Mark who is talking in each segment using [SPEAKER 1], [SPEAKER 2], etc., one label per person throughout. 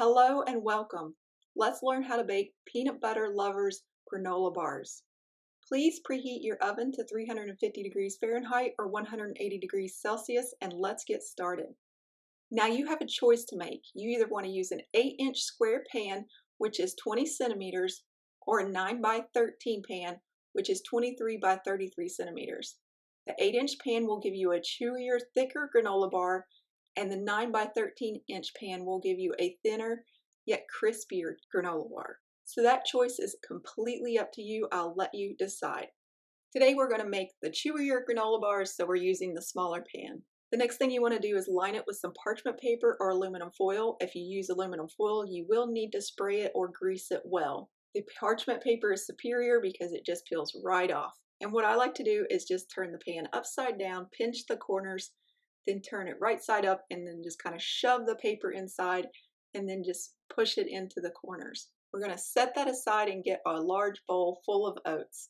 [SPEAKER 1] Hello and welcome. Let's learn how to bake peanut butter lovers granola bars. Please preheat your oven to 350 degrees Fahrenheit or 180 degrees Celsius and let's get started. Now you have a choice to make. You either want to use an 8-inch square pan, which is 20 centimeters, or a 9 by 13 pan, which is 23 by 33 centimeters. The 8-inch pan will give you a chewier, thicker granola bar, and the 9 by 13-inch pan will give you a thinner yet crispier granola bar. So that choice is completely up to you. I'll let you decide. Today we're going to make the chewier granola bars, so we're using the smaller pan. The next thing you want to do is line it with some parchment paper or aluminum foil. If you use aluminum foil, you will need to spray it or grease it well. The parchment paper is superior because it just peels right off. And what I like to do is just turn the pan upside down, pinch the corners, then turn it right side up, and then just kind of shove the paper inside and then just push it into the corners. We're going to set that aside and get a large bowl full of oats.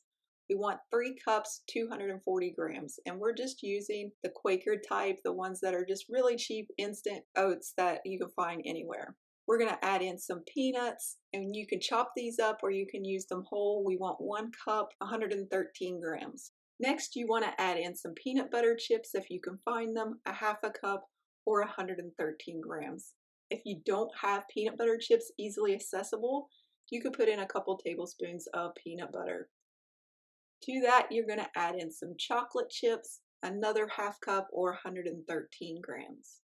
[SPEAKER 1] We want 3 cups, 240 grams, and we're just using the Quaker type, the ones that are just really cheap instant oats that you can find anywhere. We're going to add in some peanuts, and you can chop these up or you can use them whole. We want 1 cup, 113 grams. Next, you want to add in some peanut butter chips if you can find them, a half a cup or 113 grams. If you don't have peanut butter chips easily accessible, you could put in a couple tablespoons of peanut butter. To that, you're going to add in some chocolate chips, another half cup or 113 grams.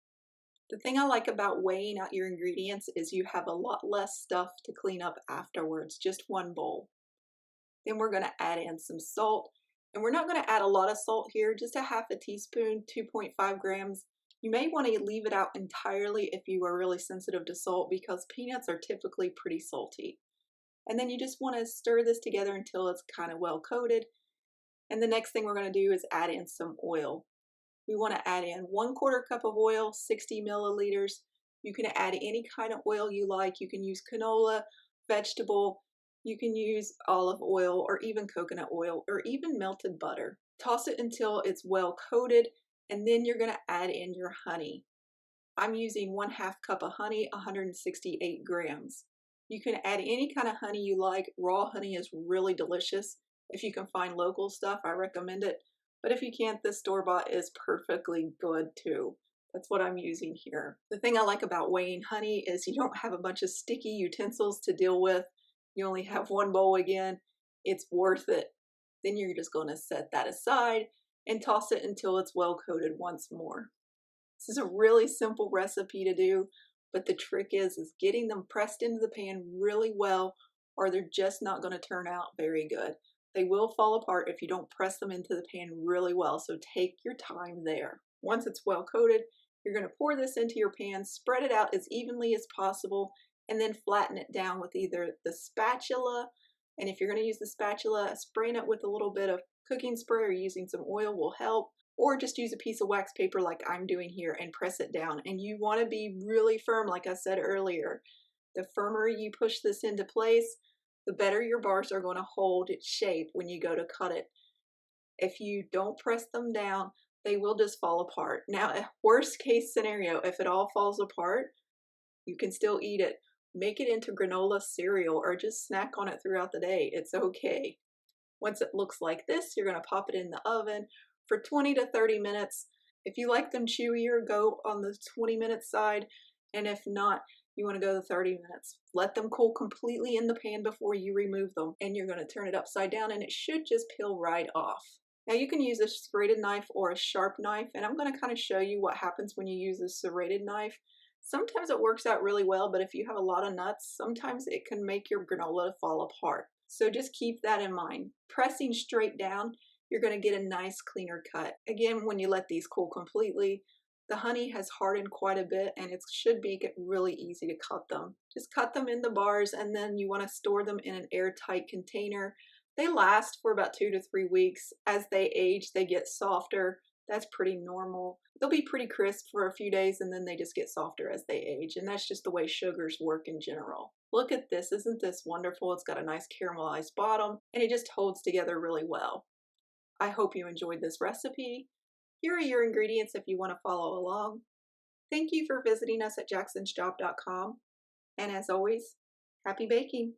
[SPEAKER 1] The thing I like about weighing out your ingredients is you have a lot less stuff to clean up afterwards, just one bowl. Then we're going to add in some salt, and we're not going to add a lot of salt here, just a half a teaspoon, 2.5 grams. You may want to leave it out entirely if you are really sensitive to salt because peanuts are typically pretty salty. And then you just want to stir this together until it's kind of well coated. And the next thing we're going to do is add in some oil. We want to add in 1/4 cup of oil, 60 milliliters. You can add any kind of oil you like. You can use canola, vegetable, you can use olive oil or even coconut oil or even melted butter. Toss it until it's well coated, and then you're going to add in your honey. I'm using 1/2 cup of honey, 168 grams. You can add any kind of honey you like. Raw honey is really delicious. If you can find local stuff, I recommend it. But if you can't, the store-bought is perfectly good too. That's what I'm using here. The thing I like about weighing honey is you don't have a bunch of sticky utensils to deal with. You only have one bowl again. It's worth it. Then you're just going to set that aside and toss it until it's well coated once more. This is a really simple recipe to do, but the trick is getting them pressed into the pan really well, or they're just not going to turn out very good. They will fall apart if you don't press them into the pan really well, so take your time there. Once it's well coated, you're going to pour this into your pan, spread it out as evenly as possible, and then flatten it down with either the spatula, and if you're going to use the spatula, spraying it with a little bit of cooking spray or using some oil will help, or just use a piece of wax paper like I'm doing here and press it down. And you want to be really firm, like I said earlier. The firmer you push this into place, the better your bars are going to hold its shape when you go to cut it. If you don't press them down, they will just fall apart. Now, a worst case scenario, if it all falls apart, you can still eat it. Make it into granola cereal or just snack on it throughout the day. It's okay. Once it looks like this, you're going to pop it in the oven for 20 to 30 minutes. If you like them chewier, go on the 20-minute side, and if not, you want to go to 30 minutes. Let them cool completely in the pan before you remove them, and you're going to turn it upside down and it should just peel right off. Now you can use a serrated knife or a sharp knife, and I'm going to kind of show you what happens when you use a serrated knife. Sometimes it works out really well, but if you have a lot of nuts, sometimes it can make your granola fall apart. So just keep that in mind. Pressing straight down, you're going to get a nice cleaner cut. Again, when you let these cool completely, the honey has hardened quite a bit and it should make it really easy to cut them. Just cut them in the bars, and then you want to store them in an airtight container. They last for about 2 to 3 weeks. As they age, they get softer. That's pretty normal. They'll be pretty crisp for a few days and then they just get softer as they age, and that's just the way sugars work in general. Look at this, isn't this wonderful? It's got a nice caramelized bottom and it just holds together really well. I hope you enjoyed this recipe. Here are your ingredients if you want to follow along. Thank you for visiting us at jacksonsjob.com. And as always, happy baking!